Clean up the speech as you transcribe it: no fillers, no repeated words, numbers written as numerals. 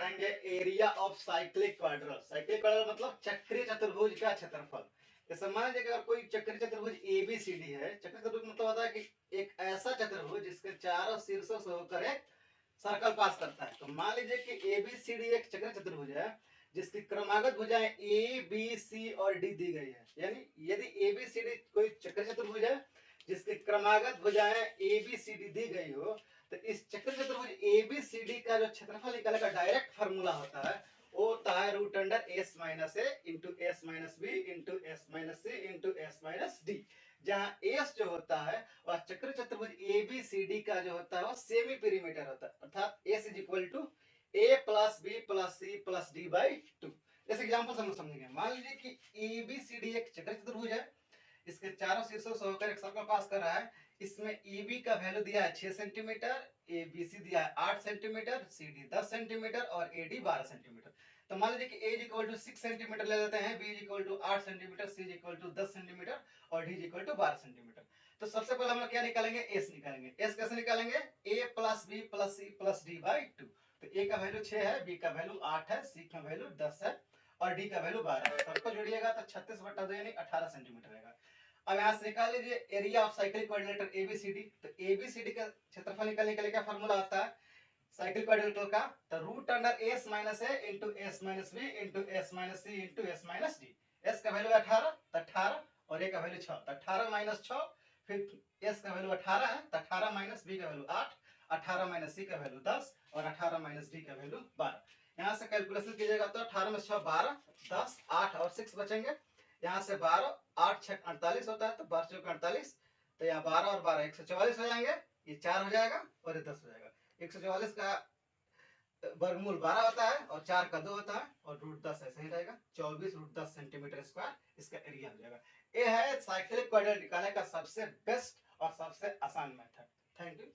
पढ़ेंगे area of cyclic क्वाड्रल। Cyclic क्वाड्रल मतलब चक्रीय चतुर्भुज का क्षेत्रफल। जैसे मान लीजिए कि अगर कोई चक्रीय चतुर्भुज एबीसीडी है। चक्रीय चतुर्भुज मतलब होता है कि एक ऐसा चतुर्भुज जिसके चारों शीर्षों से होकर एक सर्कल पास करता है। तो मान लीजिए कि एबीसीडी एक चक्रीय चतुर्भुज है जिसकी क्रमागत भुजाएं ए बी सी और डी दी गई है। यानी यदि एबीसीडी कोई चक्रीय चतुर्भुज है जिसकी क्रमागत भुजाएं ए बी सी डी दी गई हो, तो इस चक्रीय चतुर्भुज एबीसीडी का जो क्षेत्रफल निकालने का डायरेक्ट फार्मूला होता है वो होता है root under S minus A into S minus B into S minus C into S minus D, जहां एस जो होता है वह चक्रीय चतुर्भुज एबीसीडी का जो होता है वह सेमी पेरीमीटर होता है, अर्थात S is equal to A plus B plus C plus D by two. जैसे एग्जाम्पल हम समझेंगे, मान लीजिए कि एबीसीडी एक चक्रीय चतुर्भुज है, इसके चारों शीर्षों से होकर एक सर्कल पास कर रहा है। इसमें ईबी का वैल्यू दिया है 6 सेंटीमीटर, एबीसी दिया है 8 सेंटीमीटर, सीडी 10 सेंटीमीटर और एडी 12 सेंटीमीटर। तो मान लीजिए कि ए इक्वल टू 6 सेंटीमीटर ले लेते हैं, B equal to 8 centimetre, C equal to 10 centimetre और डी इक्वल टू 12 सेंटीमीटर। तो सबसे पहले हम लोग क्या निकालेंगे, एस निकालेंगे। एस कैसे निकालेंगे, A plus B plus C plus D by two. तो ए का वैल्यू 6 है, बी का वैल्यू 8 है, सी का वैल्यू 10 है और डी का वैल्यू 12 है। सबको जोड़िएगा तो 36/2 यानी 18 सेंटीमीटर रहेगा। अब यहाँ से निकाल लीजिए area of cyclic quadrilateral ABCD. तो एबीसीडी का क्षेत्रफल निकालने के लिए क्या फार्मूला आता है साइक्लिक क्वाड्रिलेटर का, तो root under S minus A into S minus B into S minus C into S minus D. S का वैल्यू 18, तो 18 और ए का वैल्यू 6, तो 18 माइनस 6, फिर एस का वैल्यू 18 है तो 18 माइनस बी का वैल्यू 8, 18 माइनस सी का वैल्यू 10 और 18 माइनस डी का वैल्यू 12। यहाँ से कैलकुलेशन कीजिएगा तो 18 में 6 12, 10 8 और 6 बचेंगे। यहाँ से 12 8 6 48 होता है, तो 12 चौक 48, तो यहाँ 12 और 12 144 हो जाएंगे, ये 4 हो जाएगा और ये 10 हो जाएगा। 144 का वर्गमूल 12 होता है और 4 का 2 होता है और रूट 10 ऐसे ही रहेगा, 24 रूट 10 सेंटीमीटर स्क्वायर इसका एरिया हो जाएगा। ये है साइक्लिक क्वाड्रिलेटर निकालने का सबसे बेस्ट और सबसे आसान मेथड। Thank you.